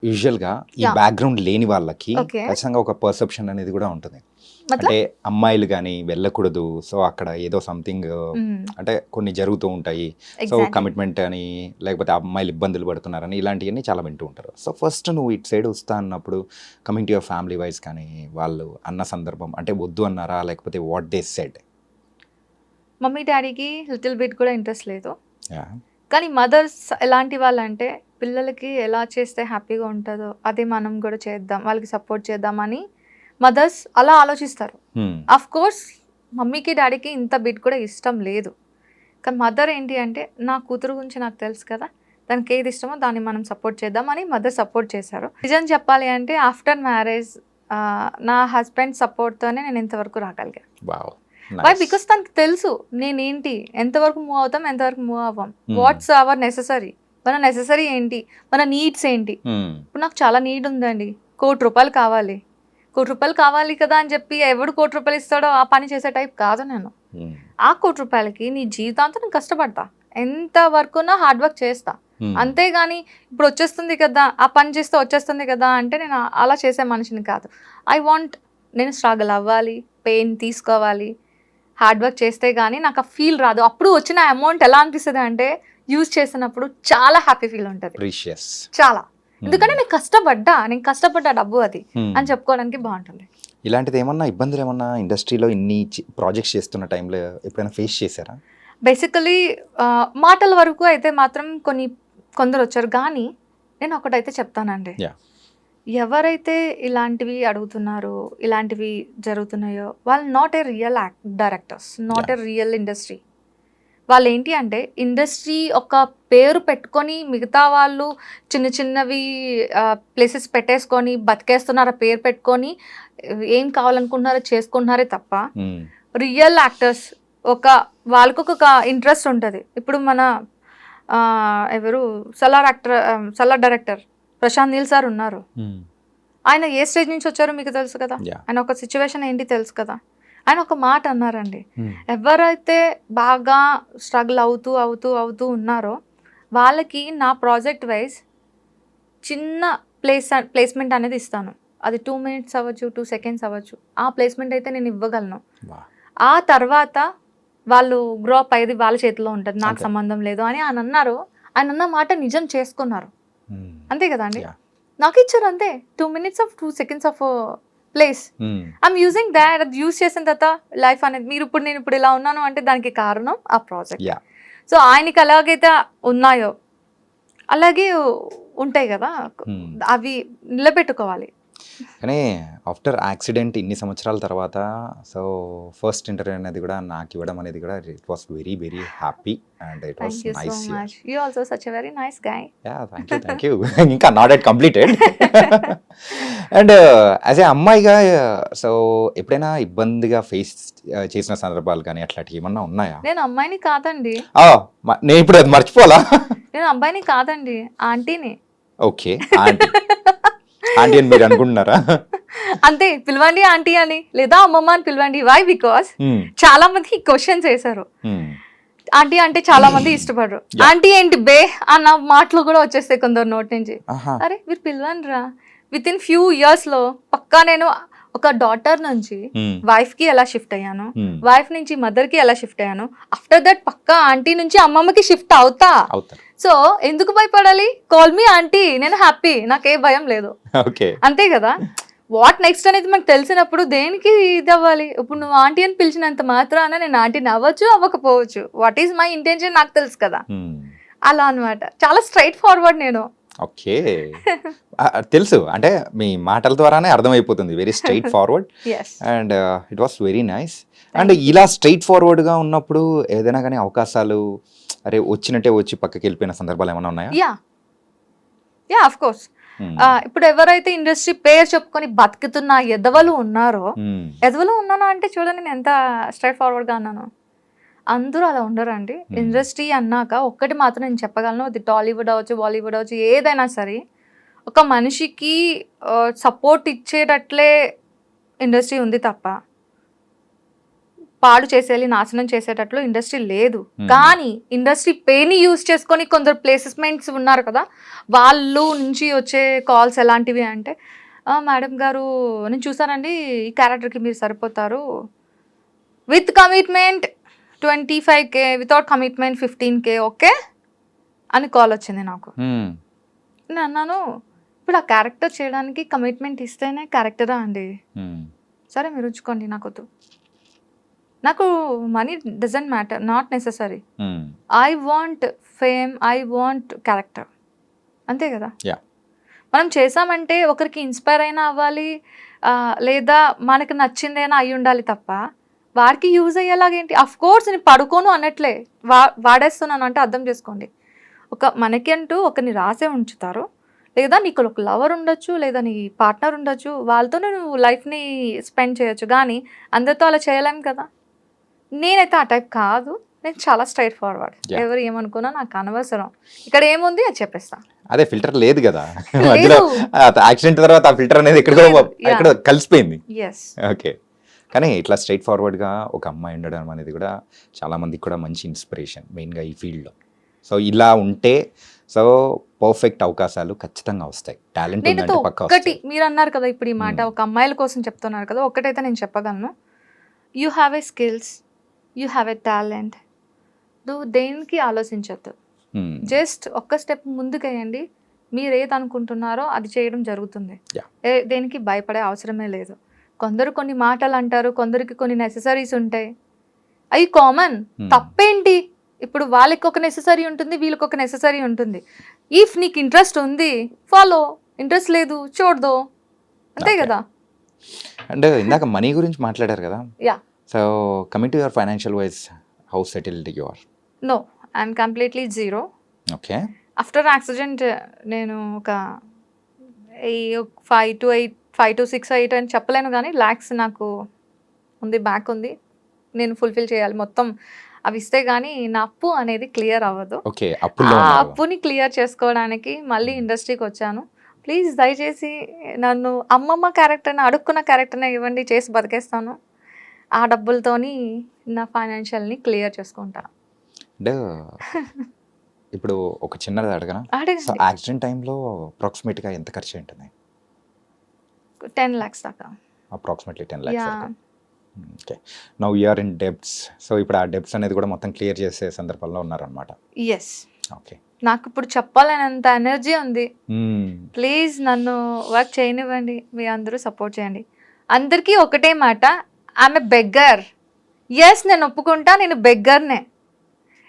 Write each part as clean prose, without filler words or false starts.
యూజువల్‌గా ఈ yeah! Background లేని వాళ్ళకి ఓకే. ఖచ్చితంగా ఒక పర్సెప్షన్ అనేది గూడా ఉంటుంది. మతలబ్? అంటే అమ్మాయిలు గాని వెళ్ళకూడదు. సో, అక్కడ ఏదో సంథింగ్ హ్మ్. అంటే కొన్ని జరుగుతూ ఉంటాయి. So, exactly. కమిట్మెంట్ అని లేకపోతే అమ్మాయిలు ఇబ్బందులు పడుతున్నారని ఇలాంటియన్నీ చాలా వింటూ ఉంటారు. సో, ఫస్ట్ నువ్వు ఇటు సైడ్ వస్తా అన్నప్పుడు coming to your family wise కానీ వాళ్ళు అన్న సందర్భం అంటే వద్దు అన్నారా? లేకపోతే వాట్ దే సెడ్? మమ్మీ, డ్యాడీకి లిటిల్ బిట్ కూడా ఇంట్రెస్ట్ లేదు. యాహ్! కానీ మదర్స్ ఎలాంటి వాళ్ళంటే, పిల్లలకి ఎలా చేస్తే హ్యాపీగా ఉంటదో, అదే మనం కూడా చేద్దాం, వాళ్ళకి సపోర్ట్ చేద్దామని మదర్స్ అలా ఆలోచిస్తారు. హ్మ్. ఆఫ్‌కోర్స్ మమ్మీకి, డ్యాడీకి ఇంత బిట్ కూడా ఇష్టం లేదు. కానీ మదర్ ఏంటి అంటే, నా కూతురు గురించి నాకు తెలుసు కదా! దానికి ఏది ఇష్టమో దాన్ని మనం సపోర్ట్ చేద్దామని మదర్ సపోర్ట్ చేశారు. నిజం చెప్పాలి అంటే ఆఫ్టర్ మ్యారేజ్ నా హస్బెండ్ సపోర్ట్‌తోనే నేను ఇంతవరకు రాగలిగా. వావ్! వై? నైస్. బికాస్ తనకు తెలుసు నేనేంటి, ఎంతవరకు మూవ్ అవుతాం, ఎంతవరకు మూవ్ అవ్వం. వాట్స్ అవర్ నెసెసరీ, మన నెసెసరీ ఏంటి, మన నీడ్స్ ఏంటి. హ్మ్. ఇప్పుడు నాకు చాలా నీడ్ ఉందండి, ₹1,00,00,000 కావాలి. ₹1,00,00,000 కావాలి కదా అని చెప్పి ఎవడు ₹1,00,00,000 ఇస్తాడో ఆ పని చేసే టైప్ కాదు నేను. హ్మ్. ఆ ₹1,00,00,000కి నీ జీవితాంతం నేను కష్టపడతా, ఎంత వరకున్నా హార్డ్ వర్క్ చేస్తా. హ్మ్. అంతేగాని ఇప్పుడు వచ్చేస్తుంది కదా, ఆ పని చేస్తే వచ్చేస్తుంది కదా అంటే నేను అలా చేసే మనిషిని కాదు. ఐ వాంట్, నేను స్ట్రగుల్ అవ్వాలి, పెయిన్ తీసుకోవాలి, హార్డ్ వర్క్ చేస్తే గానీ నాకు ఆ ఫీల్ రాదు. అప్పుడు వచ్చిన అమౌంట్ ఎలా అనిపిస్తది అంటే, యూజ్ చేసినప్పుడు చాలా హ్యాపీ ఫీల్ ఉంటది. ప్రీషియస్. చాలా. ఎందుకంటే హ్మ్. నేను కష్టపడ్డ డబ్బు అది హ్మ్. అని చెప్పుకోవడానికి బావుంటుంది. ఇలాంటిదేమన్నా ఇబ్బందులేమన్నా ఇండస్ట్రీలో ఇన్ని ప్రాజెక్ట్స్ చేస్తున్న టైంలో ఎప్పుడైనా ఫేస్ చేశారా? బేసికలీ మాటల వరకు అయితే మాత్రం కొందరొచ్చారు. గానీ నేను ఒకటైతే చెప్తానండి. యాహ్! ఎవరైతే ఇలాంటివి అడుగుతున్నారో, ఇలాంటివి జరుగుతున్నాయో, వాళ్ళు not a real directors, not a yeah! Real industry. వాళ్ళేంటి అంటే ఇండస్ట్రీ ఒక పేరు పెట్టుకొని మిగతా వాళ్ళు చిన్న చిన్నవి ప్లేసెస్ పెట్టేసుకొని బతికేస్తున్నారు, ఆ పేరు పెట్టుకొని ఏం కావాలనుకుంటున్నారో చేసుకుంటున్నారే తప్ప హ్మ్. రియల్ యాక్టర్స్ ఒక వాళ్ళకొక ఇంట్రెస్ట్ ఉంటుంది. ఇప్పుడు మన ఎవరు సలార్ డైరెక్టర్ ప్రశాంత్ నీల్ సార్ ఉన్నారు. హ్మ్. ఆయన ఏ స్టేజ్ నుంచి వచ్చారో మీకు తెలుసు కదా. యాహ్! ఆయన ఒక సిచ్యువేషన్ ఏంటి తెలుసు కదా. ఆయన ఒక మాట అన్నారండి, హ్మ్. ఎవరైతే బాగా స్ట్రగుల్ అవుతూ ఉన్నారో వాళ్ళకి నా ప్రాజెక్ట్ వైజ్ చిన్న ప్లేస్మెంట్ అనేది ఇస్తాను. అది 2 మినిట్స్ అవ్వచ్చు, 2 సెకండ్స్ అవ్వచ్చు. ఆ ప్లేస్మెంట్ అయితే నేను ఇవ్వగలను. వాహ్! ఆ తర్వాత వాళ్ళు గ్రో అప్ అయ్యేది వాళ్ళ చేతిలో ఉంటది, నాకు అంతే. సంబంధం లేదు అని ఆయన అన్నారు. ఆయన అన్న మాట నిజం చేసుకున్నారు. హ్మ్. అంతే కదండి. యాహ్! నాకు ఇచ్చారు అంతే, 2 minutes of 2 seconds of place. Hmm. I'm using that. అది యూజ్ చేసిన తర్వాత లైఫ్ అనేది నేను ఇప్పుడు ఇలా ఉన్నాను అంటే దానికి కారణం ఆ ప్రాజెక్ట్. యాహ్! సో ఆయనకి ఎలాగైతే ఉన్నాయో అలాగే ఉంటాయి కదా, హ్మ్. అవి నిలబెట్టుకోవాలి. కానీ ఆఫ్టర్ యాక్సిడెంట్ ఇన్ని సంవత్సరాల తర్వాత సో, ఫస్ట్ ఇంటర్వ్యూ అనేది కూడా నాకివ్వడం అనేది కూడా it was very, very happy and it was thank you so nice here. Much. You also such a very nice guy. Yeah! Thank you. Thank you. ఇంకా not yet completed. And as a అమ్మాయిగా so, ఎప్పుడైనా ఇబ్బందిగా face చేసిన సందర్భాలు కానీ అట్లాంటివి ఏమన్నా ఉన్నాయా? నేను అమ్మాయిని కాదండి. ఆ! నేను ఇప్పుడు అది మర్చిపోవాలా? నేను అబ్బాయిని కాదండి, ఆంటీని. ఓకే. ఆంటీ. ఆంటీ అని మీరు అనుకుంటున్నారా? అంతే, పిలవండి ఆంటీ అని లేదా అమ్మమ్మ అని పిలవండి. వై? బికాస్ హ్మ్. చాలా మంది క్వశ్చన్స్ వేశారు. హ్మ్. ఆంటీ అంటే చాలా మంది ఇష్టపడరు. యాహ్! ఆంటీ ఏంటి బే అన్న మాటలు కూడా వచ్చేస్తాయి కొందరు నోటి నుంచి. ఆహా! అరే మీరు పిలవండిరా. విత్ ఇన్ ఫ్యూ ఇయర్స్‌లో పక్కా నేను ఒక డాటర్ నుంచి హ్మ్. వైఫ్‌కి ఎలా షిఫ్ట్ అయ్యాను, హ్మ్. వైఫ్ నుంచి మదర్‌కి ఎలా షిఫ్ట్ అయ్యాను, ఆఫ్టర్ దట్ పక్కా ఆంటీ నుంచి అమ్మమ్మకి షిఫ్ట్ అవుతా. అవుతారు. సో ఎందుకు భయపడాలి? కాల్ మీ ఆంటీ, నేను హ్యాపీ, నాకే భయం లేదు. ఓకే. అంతే కదా. వాట్ నెక్స్ట్ అనేది మనకు తెలిసినప్పుడు దేనికి ఇది అవ్వాలి. ఇప్పుడు నువ్వు ఆంటీ అని పిలిచినంత మాత్రాన నేను ఆంటీని అవ్వచ్చు, అవ్వకపోవచ్చు. వాట్ ఈస్ మై ఇంటెన్షన్ నాకు తెలుసు కదా. హ్మ్. అలా అనమాట. చాలా స్ట్రైట్ ఫార్వర్డ్ నేను. ఓకే. తెలుసు. అంటే మీ మాటల ద్వారానే అర్థమైపోతుంది. Very straight forward yes. And it was very nice. And thank you. ఇలా స్ట్రెయిట్ ఫార్వర్డ్‌గా ఉన్నప్పుడు ఏదైనా గాని అవకాశాలు అరే! వచ్చినట్టే వచ్చి పక్కకెళ్ళిపోయిన సందర్భాలు ఏమైనా ఉన్నాయా? Yeah of course. హ్మ్. ఇప్పుడు ఎవరైతే ఇండస్ట్రీ పేరు చెప్పుకొని బతుకుతున్న ఎదవలు ఉన్నారో, హ్మ్. ఎదవలు ఉన్నాను అంటే చూడండి నేను ఎంత స్ట్రైట్ ఫార్వర్డ్‌గా అన్నానో. అందరూ అలా ఉండరండి. హ్మ్. ఇండస్ట్రీ అన్నాక ఒక్కటి మాత్రం నేను చెప్పగలను. అది టాలీవుడ్ అవ్వచ్చు, బాలీవుడ్ అవ్వచ్చు, ఏదైనా సరే ఒక మనిషికి సపోర్ట్ ఇచ్చేటట్లే ఇండస్ట్రీ ఉంది తప్ప పాడు చేసేయాలి, నాశనం చేసేటట్లు ఇండస్ట్రీ లేదు. Hmm. కానీ ఇండస్ట్రీ పేని యూజ్ చేసుకొని కొందరు ప్లేసెస్మెంట్స్ ఉన్నారు కదా, వాళ్ళు నుంచి వచ్చే కాల్స్ ఎలాంటివి అంటే, మేడం గారు నేను చూసానండి, ఈ క్యారెక్టర్కి మీరు సరిపోతారు, with commitment 25K, without commitment 15K, okay అని కాల్ వచ్చింది నాకు. Hmm. నేను అన్నాను, ఇప్పుడు ఆ క్యారెక్టర్ చేయడానికి కమిట్మెంట్ ఇస్తేనే క్యారెక్టరా అండి? Hmm. సరే మీరు ఉంచుకోండి, నాకు నాకు money doesn't matter, not necessary. Hmm. I want fame, I want character, అంతే కదా. Yeah. మనం చేసామంటే ఒకరికి ఇన్స్పైర్ అయినా అవ్వాలి, లేదా మనకు నచ్చిందైనా అయి ఉండాలి తప్ప వాడికి యూజ్ అయ్యేలాగేంటి. అఫ్ కోర్స్ నేను పడుకోను అనట్లే, వాడేస్తున్నాను అంటే అర్థం చేసుకోండి. మనకి అంటూ ఒకరిని రాసే ఉంచుతారు, లేదా నీకు ఒక లవర్ ఉండొచ్చు, లేదా నీ పార్ట్నర్ ఉండొచ్చు, వాళ్ళతోనే నువ్వు లైఫ్ని స్పెండ్ చేయొచ్చు. కానీ అందరితో అలా చేయలేం కదా. నేనైతే ఆ టైప్ కాదు, నేను చాలా స్ట్రైట్ ఫార్వర్డ్. Yeah. ఎవరు ఏమనుకున్నా నాకు అనవసరం, ఇక్కడ ఏముంది అది చెప్పేస్తా. అదే ఫిల్టర్ లేదు కదా లేదు. మధ్యలో యాక్సిడెంట్ తర్వాత ఆ ఫిల్టర్ అనేది ఎక్కడికో లేదు. Yeah. ఎక్కడో కలిసిపోయింది. ఎస్, ఓకే, కానీ ఇట్లా స్ట్రైట్ ఫార్వర్డ్గా ఒక అమ్మాయి ఉండడం అనేది కూడా చాలా మందికి కూడా మంచి ఇన్స్పిరేషన్, మెయిన్గా ఈ ఫీల్డ్లో. సో ఇలా ఉంటే సో పర్ఫెక్ట్ అవకాశాలు ఖచ్చితంగా వస్తాయి. టాలెంట్ నేనైతే ఉందంటే పక్కా ఒక్కటి, వస్తాయి. మీరు అన్నారు కదా ఇప్పుడు ఈ మాట, Hmm. ఒక అమ్మాయిల కోసం చెప్తున్నారు కదా, ఒక్కటైతే నేను చెప్పగలను, you have a skills, you have a talent, నువ్వు దేనికి ఆలోచించద్దు, Hmm. జస్ట్ ఒక్క స్టెప్ ముందుకు వేయండి, మీరు ఏది అనుకుంటున్నారో అది చేయడం జరుగుతుంది. Yeah. దేనికి భయపడే అవసరమే లేదు. కొందరు కొన్ని మాటలు అంటారు, కొందరికి కొన్ని నెససరీస్ ఉంటాయి, అవి కామన్. Hmm. తప్పేంటి, ఇప్పుడు వాళ్ళకి ఒక నెససరీ ఉంటుంది, వీళ్ళకి ఒక నెససరీ ఉంటుంది. ఇఫ్ నీకు ఇంట్రెస్ట్ ఉంది ఫాలో, ఇంట్రెస్ట్ లేదు చూడదు, అంతే Okay. కదా. అండ్ ఇందాక మనీ గురించి మాట్లాడారు కదా, yeah, so coming to your financial wise how settled you are? No, I'm completely zero. Okay, after accident నేను ఒక 5 to 6 8 అని చెప్పలేను, కానీ ల్యాక్స్ నాకు ఉంది, బ్యాక్ ఉంది, నేను ఫుల్ఫిల్ చేయాలి మొత్తం. అవి ఇస్తే కానీ నా అప్పు అనేది క్లియర్ అవ్వదు. ఓకే, అప్పుల్లో ఆ ఉన్నారు. అప్పుని క్లియర్ చేసుకోవడానికి మళ్ళీ ఇండస్ట్రీకి వచ్చాను. ప్లీజ్ దయచేసి నన్ను అమ్మమ్మ క్యారెక్టర్ని, అడుక్కున్న క్యారెక్టర్ని ఇవ్వండి, చేసి బతికేస్తాను. ఆ డబ్బులతోని నా ఫైనాన్షియల్ని క్లియర్ చేసుకుంటా. అంటే ఇప్పుడు ఒక చిన్నది అడగనా? సో అడగండి. యాక్సిడెంట్ టైంలో అప్రాక్సిమేట్గా ఎంత ఖర్చు ఉంటుంది? 10 lakhs దాకా. అప్రాక్సిమేట్లీ 10 lakhs యా, వరకు. Okay, now you're in debts. So ఇప్పుడు ఆ డెబ్ట్స్ అనేది కూడా మొత్తం క్లియర్ చేసే సందర్భంలో ఉన్నారనమాట. ఎస్. ఓకే, నాకు ఇప్పుడు చెప్పాలనేంత ఎనర్జీ ఉంది. ప్లీజ్ నన్ను వర్క్ చేయనివ్వండి, మీ అందరూ సపోర్ట్ చేయండి. అందరికీ ఒకటే మాట, ఆమె బెగ్గర్. ఎస్, నేను ఒప్పుకుంటా, నేను బెగ్గర్నే.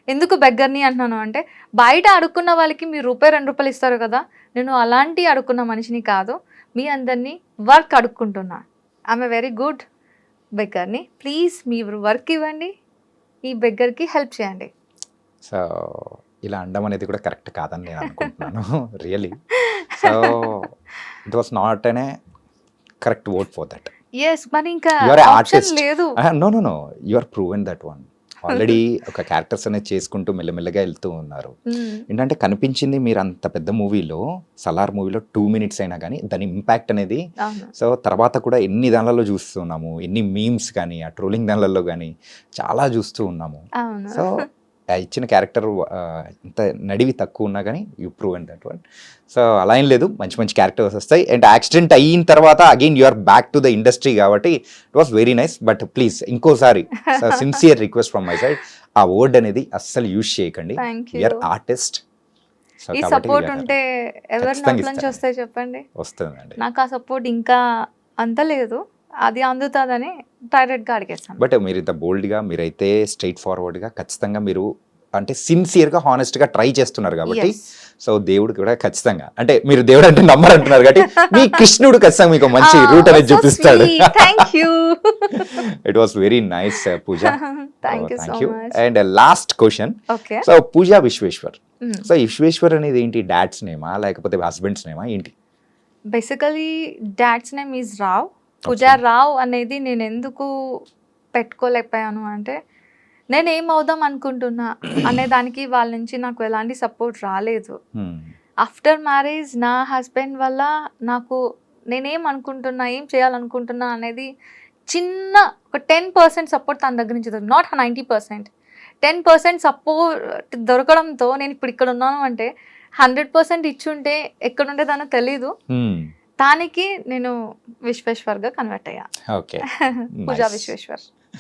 ఎందుకు బెగ్గర్ని అంటున్నాను అంటే, బయట అడుక్కున్న వాళ్ళకి మీరు ₹2 ఇస్తారు కదా, నేను అలాంటి అడుక్కున్న మనిషిని కాదు, మీ అందరినీ వర్క్ అడుక్కుంటున్నా. ఆమె వెరీ గుడ్ బెగ్గర్ని. ప్లీజ్ మీరు వర్క్ ఇవ్వండి, ఈ బెగ్గర్కి హెల్ప్ చేయండి. సో ఇలా అనడం అనేది కూడా కరెక్ట్ కాదని నేను అనుకుంటున్నాను really. So it was not అనే correct word for that. Yes, మరి ఇంకా You are an option artist. లేదు. No you are proven that one. Already ఒక క్యారెక్టర్స్ అనేది చేసుకుంటూ మెల్లమెల్లగా వెళ్తూ ఉన్నారు. ఏంటంటే కనిపించింది మీరు అంత పెద్ద మూవీలో, సలార్ మూవీలో 2 minutes అయినా కానీ దాని ఇంపాక్ట్ అనేది, అవును. సో తర్వాత కూడా ఎన్ని దానిలలో చూస్తున్నాము, ఎన్ని మీమ్స్ కానీ ఆ ట్రోలింగ్ దానిలలో కానీ చాలా చూస్తూ ఉన్నాము. అవును. సో ఆ ఇచ్చిన క్యారెక్టర్ ఇంత నడివి తక్కువ ఉన్నా కానీ you prove and that one. So అలా ఏం లేదు, మంచి మంచి క్యారెక్టర్స్ వస్తాయి. అండ్ యాక్సిడెంట్ అయిన తర్వాత again you are back to the industry కాబట్టి it was very nice. But please ఇంకోసారి sincere request from my side, ఆ వర్డ్ అనేది అస్సలు యూజ్ చేయకండి. Thank you're you. Artist. So ఈ కాబట్టి సపోర్ట్ ఉంటే ఎవరి ఖచ్చితంగా నోట్ల నుంచి ఇస్తాను. వస్తాయి చెప్పండి. వస్తుందండి. నాకు ఆ సపోర్ట్ ఇంకా అంత లేదు, అది అందుతుందని డైరెక్ట్గా అడిగేస్తాను. బట్ మీరు ఇంత బోల్డ్గా, మీరైతే స్ట్రైట్ ఫార్వర్డ్గా ఖచ్చితంగా మీరు అంటే సిన్సియర్గా హానెస్ట్గా ట్రై చేస్తున్నారు కాబట్టి, సో దేవుడు కూడా ఖచ్చితంగా, అంటే మీరు దేవుడు అంటే నమ్మరు అంటున్నారు కాబట్టి మీ కృష్ణుడు ఖచ్చితంగా మీకు మంచి రూట్ అనేది చూపిస్తాడు. Thank you. It was very nice Pooja. Thank you so much. And last question, okay. So Pooja Vishweshwar. So Vishweshwar అనేది ఏంటి, డాడ్స్ నేమా లేకపోతే హస్బెండ్స్ నేమా ఏంటి? Basically dad's name is Rao. Pooja Rao అనేది నేను ఎందుకు పెట్టుకోలేకపోయాను అంటే, నేను ఏమవుదాం అనుకుంటున్నా అనే దానికి వాళ్ళ నుంచి నాకు ఎలాంటి సపోర్ట్ రాలేదు. ఆఫ్టర్ మ్యారేజ్ నా హస్బెండ్ వల్ల నాకు నేనేం అనుకుంటున్నా, ఏం చేయాలనుకుంటున్నా అనేది చిన్న ఒక 10% సపోర్ట్ తన దగ్గర నుంచి నాట్ 90%, 10% సపోర్ట్ దొరకడంతో నేను ఇప్పుడు ఇక్కడ ఉన్నాను అంటే 100% ఇచ్చుంటే ఎక్కడుండేదానో తెలీదు. దానికి నేను విశ్వేశ్వర్గా కన్వర్ట్ అయ్యా. ఓకే. పూజా విశ్వేశ్వర్.